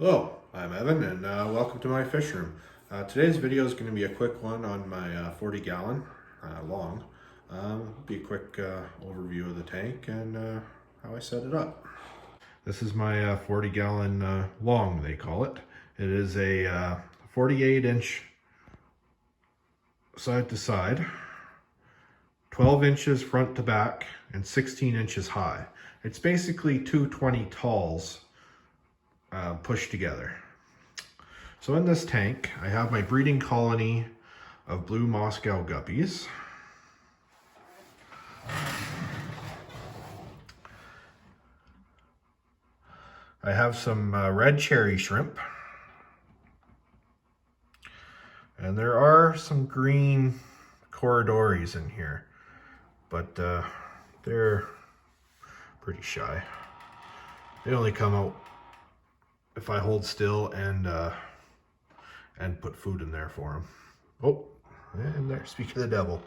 Hello, I'm Evan and welcome to my fish room. Today's video is going to be a quick one on my 40 gallon long. Be a quick overview of the tank and how I set it up. This is my 40 gallon long, they call it. It is a 48-inch side to side, 12 inches front to back, and 16 inches high. It's basically two 20 talls pushed together. So in this tank, I have my breeding colony of blue Moscow guppies. I have some red cherry shrimp. And there are some green corridories in here, but they're pretty shy. They only come out if I hold still and put food in there for them. Oh, and there, speak of the devil.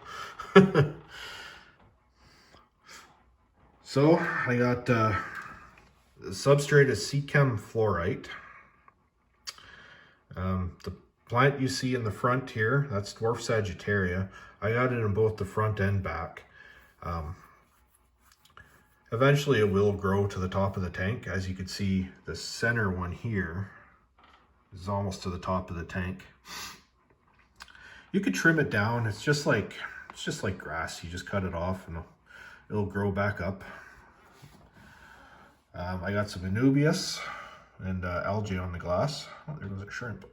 So I got the substrate is Seachem fluorite. The plant you see in the front here, that's dwarf Sagittaria. I got it in both the front and back. Eventually it will grow to the top of the tank. As you can see, the center one here is almost to the top of the tank. You could trim it down. It's just like grass. You just cut it off and it'll grow back up. I got some anubias and algae on the glass. Oh, there goes a shrimp.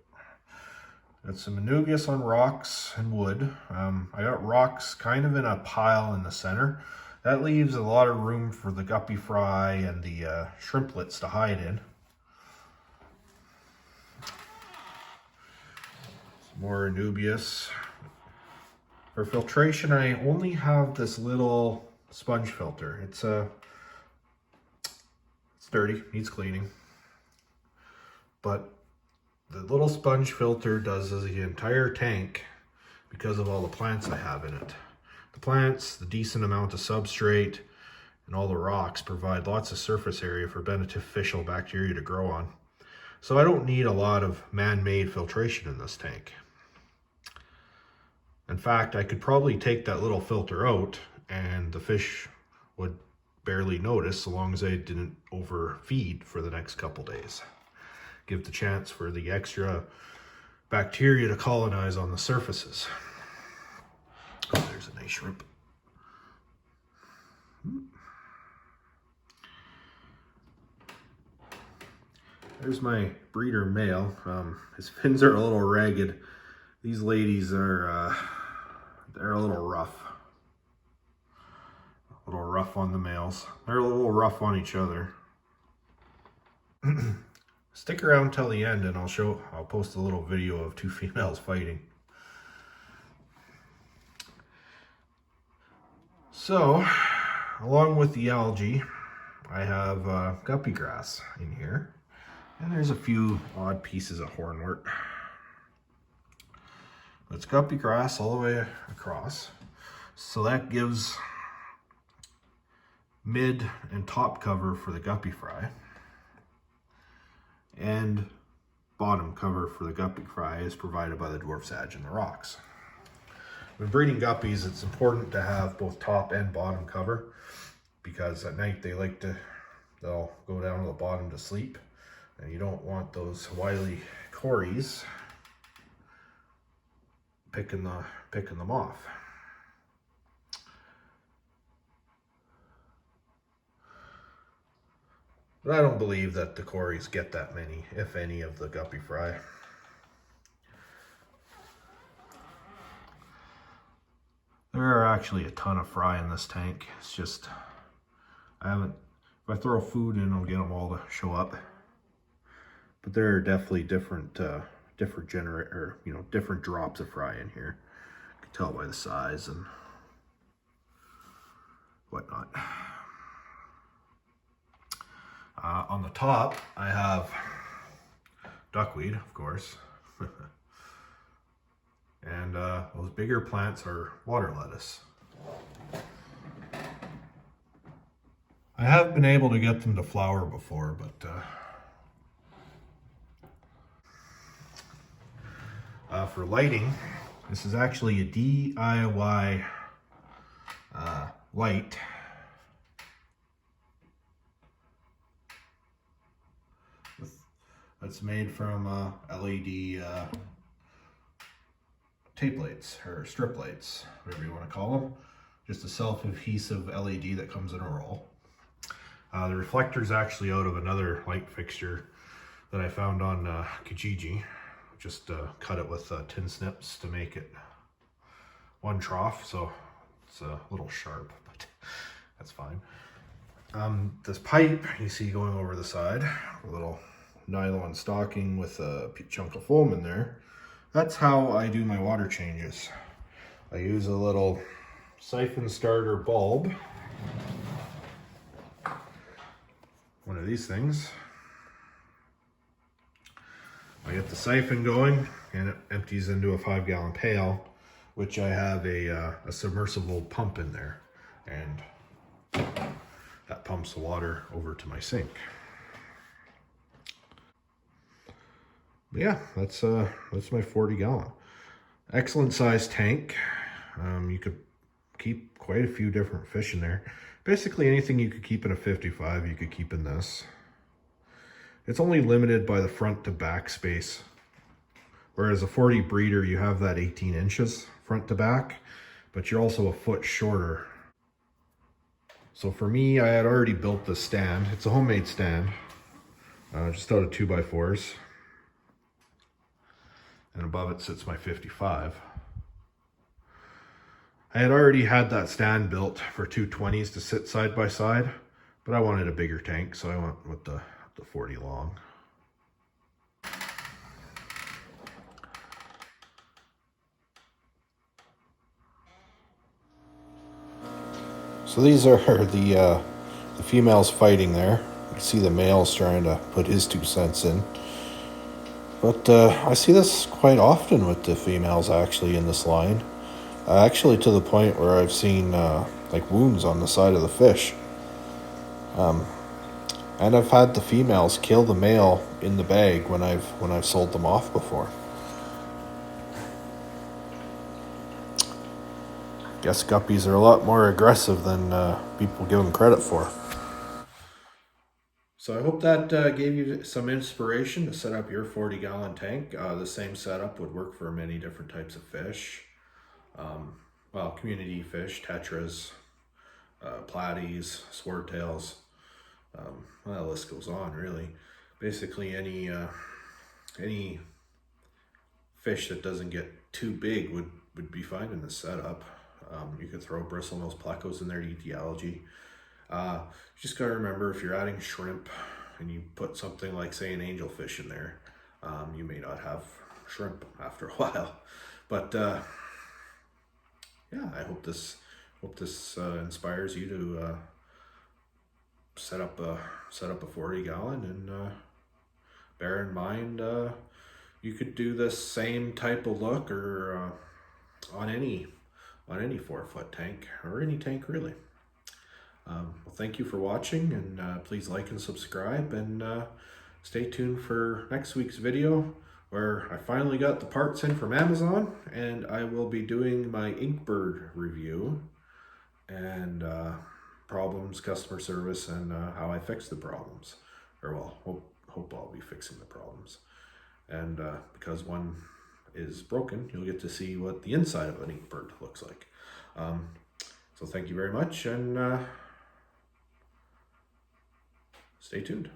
Got some anubias on rocks and wood. I got rocks kind of in a pile in the center. That leaves a lot of room for the guppy fry and the shrimplets to hide in. Some more anubias. For filtration, I only have this little sponge filter. It's dirty, needs cleaning. But the little sponge filter does the entire tank because of all the plants I have in it. The plants, the decent amount of substrate, and all the rocks provide lots of surface area for beneficial bacteria to grow on. So I don't need a lot of man-made filtration in this tank. In fact, I could probably take that little filter out and the fish would barely notice so long as I didn't overfeed for the next couple days. Give the chance for the extra bacteria to colonize on the surfaces. Oh, there's a nice shrimp. There's my breeder male. His fins are a little ragged. These ladies are, they're a little rough. A little rough on the males. They're a little rough on each other. Stick around till the end and I'll post a little video of two females fighting. So, along with the algae, I have guppy grass in here. And there's a few odd pieces of hornwort. It's guppy grass all the way across. So that gives mid and top cover for the guppy fry. And bottom cover for the guppy fry is provided by the dwarf sag and the rocks. When breeding guppies, it's important to have both top and bottom cover because at night they'll go down to the bottom to sleep, and you don't want those wily cories picking them off. But I don't believe that the cories get that many, if any, of the guppy fry. There are actually a ton of fry in this tank. It's just, if I throw food in, I'll get them all to show up. But there are definitely different different drops of fry in here. You can tell by the size and whatnot. On the top, I have duckweed, of course. And those bigger plants are water lettuce. I have been able to get them to flower before, but For lighting, this is actually a DIY light. That's made from LED tape lights or strip lights, whatever you want to call them. Just a self-adhesive LED that comes in a roll. The reflector is actually out of another light fixture that I found on Kijiji. Just cut it with tin snips to make it one trough, so it's a little sharp, but that's fine. This pipe you see going over the side, a little nylon stocking with a chunk of foam in there. That's how I do my water changes. I use a little siphon starter bulb, one of these things. I get the siphon going and it empties into a 5-gallon pail, which I have a submersible pump in there, and that pumps the water over to my sink. But yeah, that's my 40-gallon. Excellent size tank. You could keep quite a few different fish in there. Basically anything you could keep in a 55, you could keep in this. It's only limited by the front to back space. Whereas a 40 breeder, you have that 18 inches front to back, but you're also a foot shorter. So for me, I had already built this stand. It's a homemade stand, just out of 2x4s. And above it sits my 55. I had already had that stand built for 220s to sit side by side, but I wanted a bigger tank, so I went with the 40 long. So these are the females fighting there. You see the male's trying to put his 2 cents in. But I see this quite often with the females actually in this line. Actually to the point where I've seen like wounds on the side of the fish. And I've had the females kill the male in the bag when I've sold them off before. Guess guppies are a lot more aggressive than people give them credit for. So I hope that gave you some inspiration to set up your 40-gallon tank. The same setup would work for many different types of fish. Well, community fish, tetras, platies, swordtails. Well, the list goes on, really. Basically, any fish that doesn't get too big would be fine in this setup. You could throw bristlenose plecos in there to eat the algae. You just gotta remember, if you're adding shrimp and you put something like, say, an angelfish in there, you may not have shrimp after a while. But yeah, I hope this inspires you to set up a 40-gallon, and bear in mind you could do this same type of look or on any 4-foot tank, or any tank really. Well, thank you for watching, and please like and subscribe, and stay tuned for next week's video, where I finally got the parts in from Amazon, and I will be doing my Inkbird review, and problems, customer service, and how I fix the problems. Or well, hope I'll be fixing the problems. And because one is broken, you'll get to see what the inside of an Inkbird looks like. So thank you very much, and stay tuned.